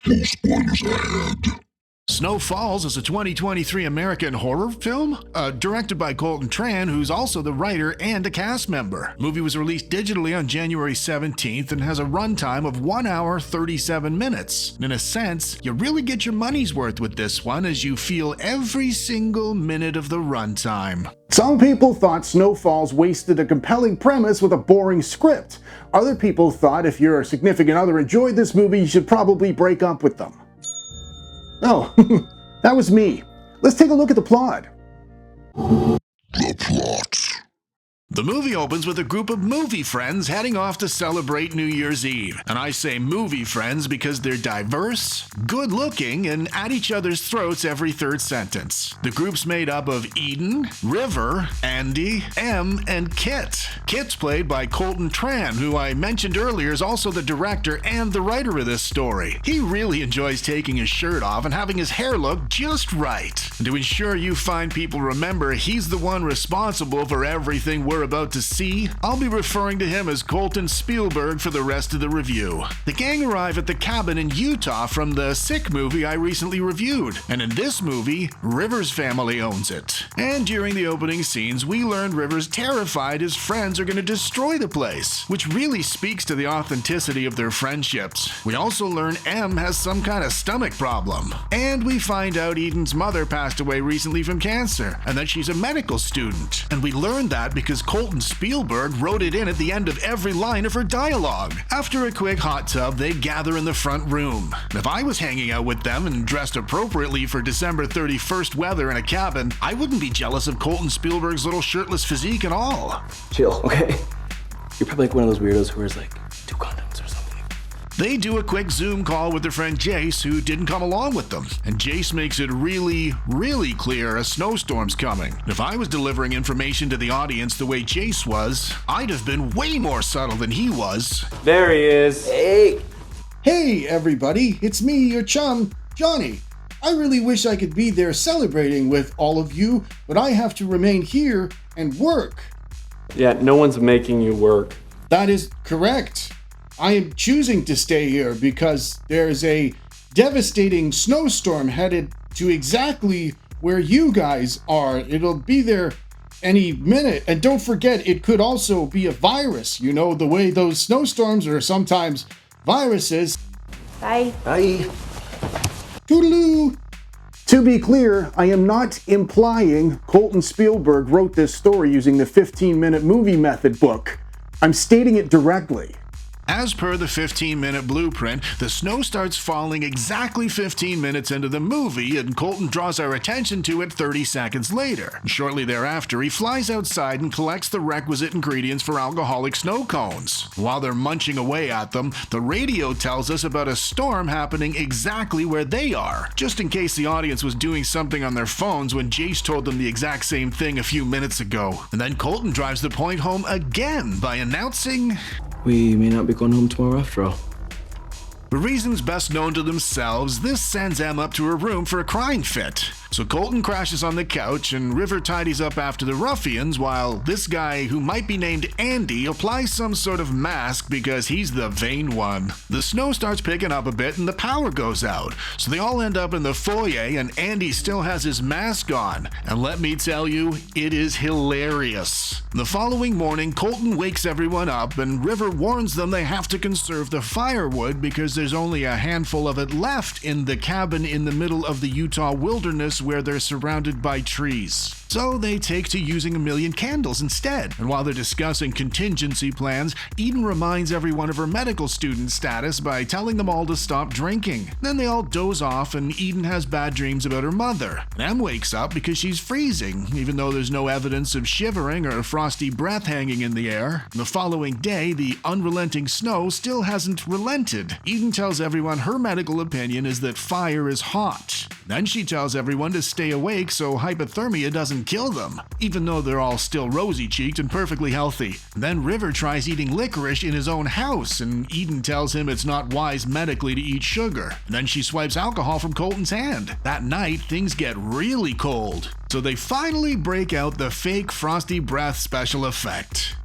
No spoilers ahead. Snowfalls is a 2023 American horror film directed by Colton Tran, who's also the writer and a cast member. The movie was released digitally on January 17th and has a runtime of 1 hour 37 minutes. In a sense, you really get your money's worth with this one as you feel every single minute of the runtime. Some people thought Snowfalls wasted a compelling premise with a boring script. Other people thought if your significant other enjoyed this movie, you should probably break up with them. Oh, that was me. Let's take a look at the plot. The plot. The movie opens with a group of movie friends heading off to celebrate New Year's Eve. And I say movie friends because they're diverse, good-looking, and at each other's throats every third sentence. The group's made up of Eden, River, Andy, Em, and Kit. Kit's played by Colton Tran, who I mentioned earlier is also the director and the writer of this story. He really enjoys taking his shirt off and having his hair look just right. And to ensure you fine people remember he's the one responsible for everything we're about to see, I'll be referring to him as Colton Spielberg for the rest of the review. The gang arrive at the cabin in Utah from the Sick movie I recently reviewed, and in this movie, River's family owns it. And during the opening scenes, we learn River's terrified his friends are going to destroy the place, which really speaks to the authenticity of their friendships. We also learn Em has some kind of stomach problem, and we find out Eden's mother passed away recently from cancer, and that she's a medical student. And we learn that because Colton Spielberg wrote it in at the end of every line of her dialogue. After a quick hot tub, they gather in the front room. If I was hanging out with them and dressed appropriately for December 31st weather in a cabin, I wouldn't be jealous of Colton Spielberg's little shirtless physique at all. Chill, okay? You're probably like one of those weirdos who wears like 2 condoms or something. They do a quick Zoom call with their friend Jace, who didn't come along with them. And Jace makes it really clear a snowstorm's coming. If I was delivering information to the audience the way Jace was, I'd have been way more subtle than he was. There he is. Hey. Hey everybody, it's me, your chum, Johnny. I really wish I could be there celebrating with all of you, but I have to remain here and work. Yeah, no one's making you work. That is correct. I am choosing to stay here because there's a devastating snowstorm headed to exactly where you guys are. It'll be there any minute. And don't forget, it could also be a virus. You know, the way those snowstorms are sometimes viruses. Bye. Bye. Toodaloo! To be clear, I am not implying Colton Spielberg wrote this story using the 15-minute movie method book. I'm stating it directly. As per the 15-minute blueprint, the snow starts falling exactly 15 minutes into the movie, and Colton draws our attention to it 30 seconds later. Shortly thereafter, he flies outside and collects the requisite ingredients for alcoholic snow cones. While they're munching away at them, the radio tells us about a storm happening exactly where they are, just in case the audience was doing something on their phones when Jace told them the exact same thing a few minutes ago. And then Colton drives the point home again by announcing, We may not be going home tomorrow after all. for reasons best known to themselves, this sends Em up to her room for a crying fit. So Colton crashes on the couch and River tidies up after the ruffians while this guy, who might be named Andy, applies some sort of mask because he's the vain one. The snow starts picking up a bit and the power goes out, so they all end up in the foyer and Andy still has his mask on. And let me tell you, it is hilarious. The following morning, Colton wakes everyone up and River warns them they have to conserve the firewood because there's only a handful of it left in the cabin in the middle of the Utah wilderness where they're surrounded by trees. So they take to using 1,000,000 candles instead. And while they're discussing contingency plans, Eden reminds everyone of her medical student status by telling them all to stop drinking. Then they all doze off and Eden has bad dreams about her mother. Em wakes up because she's freezing, even though there's no evidence of shivering or frosty breath hanging in the air. The following day, the unrelenting snow still hasn't relented. Eden tells everyone her medical opinion is that fire is hot. Then she tells everyone to stay awake so hypothermia doesn't kill them, even though they're all still rosy-cheeked and perfectly healthy. Then River tries eating licorice in his own house, and Eden tells him it's not wise medically to eat sugar. Then she swipes alcohol from Colton's hand. That night, things get really cold, so they finally break out the fake frosty breath special effect.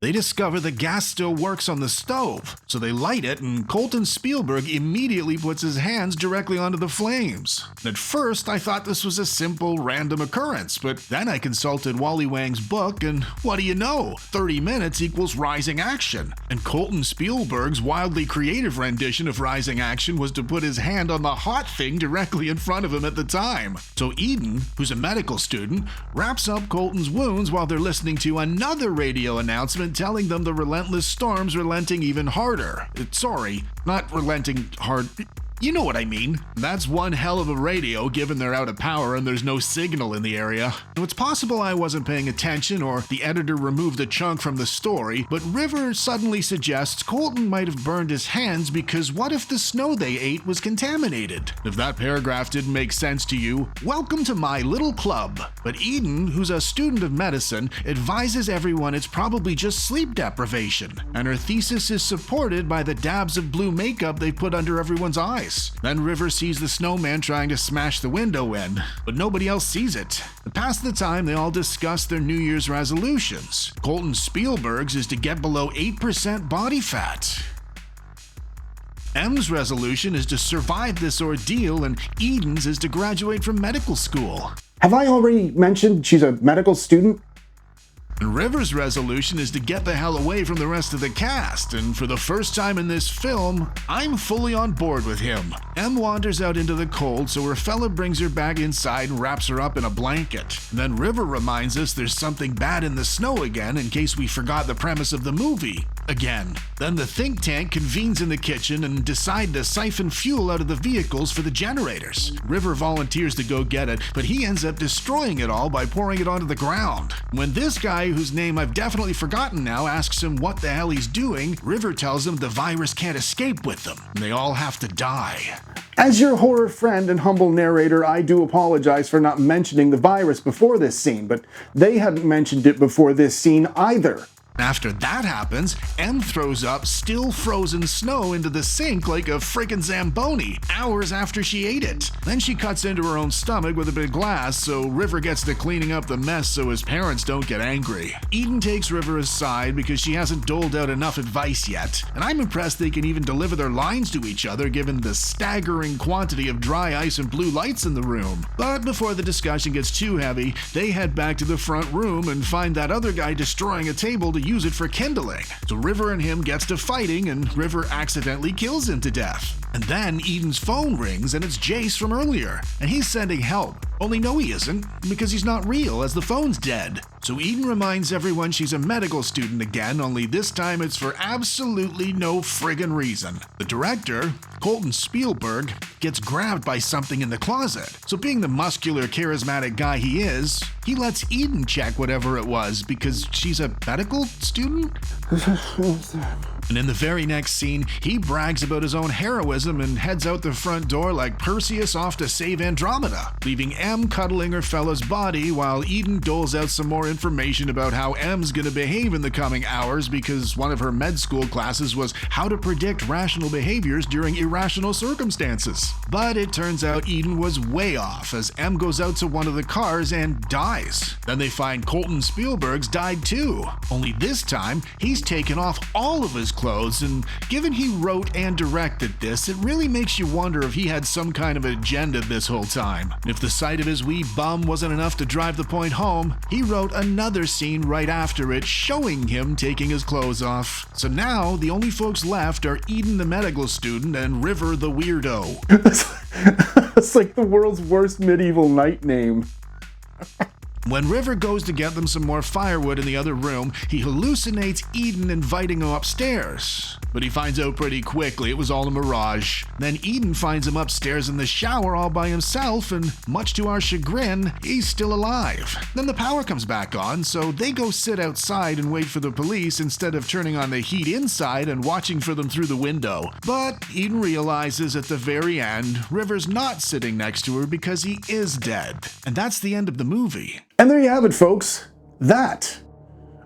They discover the gas still works on the stove, so they light it, and Colton Spielberg immediately puts his hands directly onto the flames. At first, I thought this was a simple, random occurrence, but then I consulted Wally Wang's book, and what do you know? 30 minutes equals rising action. And Colton Spielberg's wildly creative rendition of rising action was to put his hand on the hot thing directly in front of him at the time. So Eden, who's a medical student, wraps up Colton's wounds while they're listening to another radio announcement telling them the relentless storm's relenting even harder. Sorry, not relenting hard. You know what I mean. That's one hell of a radio given they're out of power and there's no signal in the area. Now, it's possible I wasn't paying attention or the editor removed a chunk from the story, but River suddenly suggests Colton might have burned his hands because what if the snow they ate was contaminated? If that paragraph didn't make sense to you, welcome to my little club. But Eden, who's a student of medicine, advises everyone it's probably just sleep deprivation, and her thesis is supported by the dabs of blue makeup they put under everyone's eyes. Then River sees the snowman trying to smash the window in, but nobody else sees it. Past the time, they all discuss their New Year's resolutions. Colton Spielberg's is to get below 8% body fat. M's resolution is to survive this ordeal, and Eden's is to graduate from medical school. Have I already mentioned she's a medical student? And River's resolution is to get the hell away from the rest of the cast, and for the first time in this film, I'm fully on board with him. Em wanders out into the cold, so her fella brings her back inside and wraps her up in a blanket. And then River reminds us there's something bad in the snow again in case we forgot the premise of the movie. Again. Then the think tank convenes in the kitchen and decide to siphon fuel out of the vehicles for the generators. River volunteers to go get it, but he ends up destroying it all by pouring it onto the ground. When this guy, whose name I've definitely forgotten now, asks him what the hell he's doing, River tells him the virus can't escape with them, and they all have to die. As your horror friend and humble narrator, I do apologize for not mentioning the virus before this scene, but they hadn't mentioned it before this scene either. After that happens, Em throws up still frozen snow into the sink like a frickin' Zamboni, hours after she ate it. Then she cuts into her own stomach with a bit of glass, so River gets to cleaning up the mess so his parents don't get angry. Eden takes River aside because she hasn't doled out enough advice yet, and I'm impressed they can even deliver their lines to each other given the staggering quantity of dry ice and blue lights in the room. But before the discussion gets too heavy, they head back to the front room and find that other guy destroying a table to use it for kindling. So River and him gets to fighting, and River accidentally kills him to death. And then Eden's phone rings, and it's Jace from earlier, and he's sending help. Only no he isn't, because he's not real, as the phone's dead. So Eden reminds everyone she's a medical student again, only this time it's for absolutely no friggin' reason. The director, Colton Spielberg, gets grabbed by something in the closet. So being the muscular, charismatic guy he is, he lets Eden check whatever it was because she's a medical student? And in the very next scene, he brags about his own heroism and heads out the front door like Perseus off to save Andromeda, leaving Em cuddling her fella's body while Eden doles out some more information about how Em's gonna behave in the coming hours because one of her med school classes was how to predict rational behaviors during irrational circumstances. But it turns out Eden was way off as Em goes out to one of the cars and dies. Then they find Colton Spielberg's died too, only this time he's taken off all of his clothes, and given he wrote and directed this, it really makes you wonder if he had some kind of agenda this whole time. If the sight of his wee bum wasn't enough to drive the point home, he wrote another scene right after it showing him taking his clothes off. So now the only folks left are Eden the medical student and River the weirdo. That's like the world's worst medieval night name. When River goes to get them some more firewood in the other room, he hallucinates Eden inviting him upstairs. But he finds out pretty quickly it was all a mirage. Then Eden finds him upstairs in the shower all by himself, and much to our chagrin, he's still alive. Then the power comes back on, so they go sit outside and wait for the police instead of turning on the heat inside and watching for them through the window. But Eden realizes at the very end, River's not sitting next to her because he is dead. And that's the end of the movie. And there you have it, folks. That.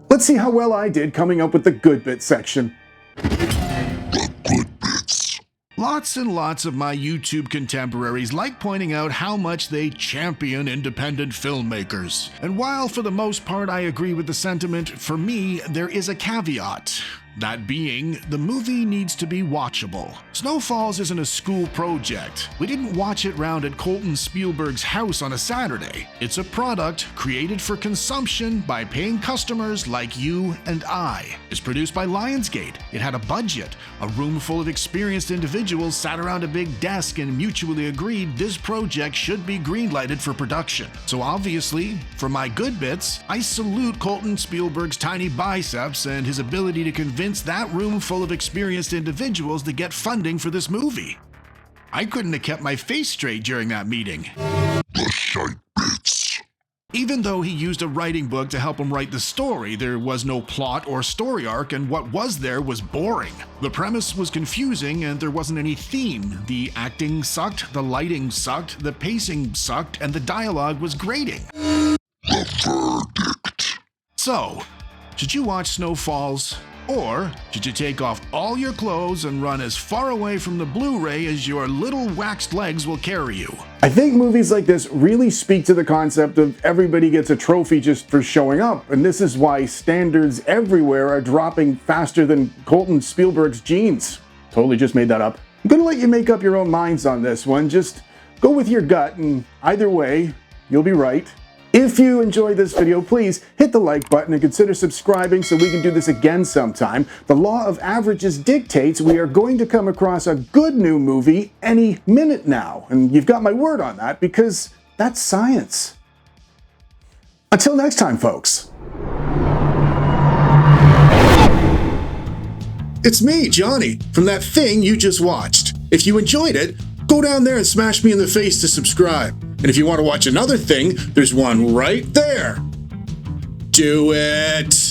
Let's see how well I did coming up with the good bit section. The good bits. Lots and lots of my YouTube contemporaries like pointing out how much they champion independent filmmakers. And while for the most part I agree with the sentiment, for me there is a caveat. That being, the movie needs to be watchable. Snowfalls isn't a school project. We didn't watch it round at Colton Spielberg's house on a Saturday. It's a product created for consumption by paying customers like you and I. It's produced by Lionsgate. It had a budget. A room full of experienced individuals sat around a big desk and mutually agreed this project should be greenlighted for production. So obviously, for my good bits, I salute Colton Spielberg's tiny biceps and his ability to convince that room full of experienced individuals to get funding for this movie. I couldn't have kept my face straight during that meeting. The shite bits. Even though he used a writing book to help him write the story, there was no plot or story arc, and what was there was boring. The premise was confusing and there wasn't any theme. The acting sucked, the lighting sucked, the pacing sucked, and the dialogue was grating. The verdict. So, should you watch Snowfalls? Or should you take off all your clothes and run as far away from the Blu-ray as your little waxed legs will carry you? I think movies like this really speak to the concept of everybody gets a trophy just for showing up, and this is why standards everywhere are dropping faster than Colton Spielberg's jeans. Totally just made that up. I'm gonna let you make up your own minds on this one. Just go with your gut, and either way, you'll be right. If you enjoyed this video, please hit the like button and consider subscribing so we can do this again sometime. The law of averages dictates we are going to come across a good new movie any minute now. And you've got my word on that because that's science. Until next time, folks. It's me, Johnny, from that thing you just watched. If you enjoyed it, go down there and smash me in the face to subscribe. And if you want to watch another thing, there's one right there. Do it!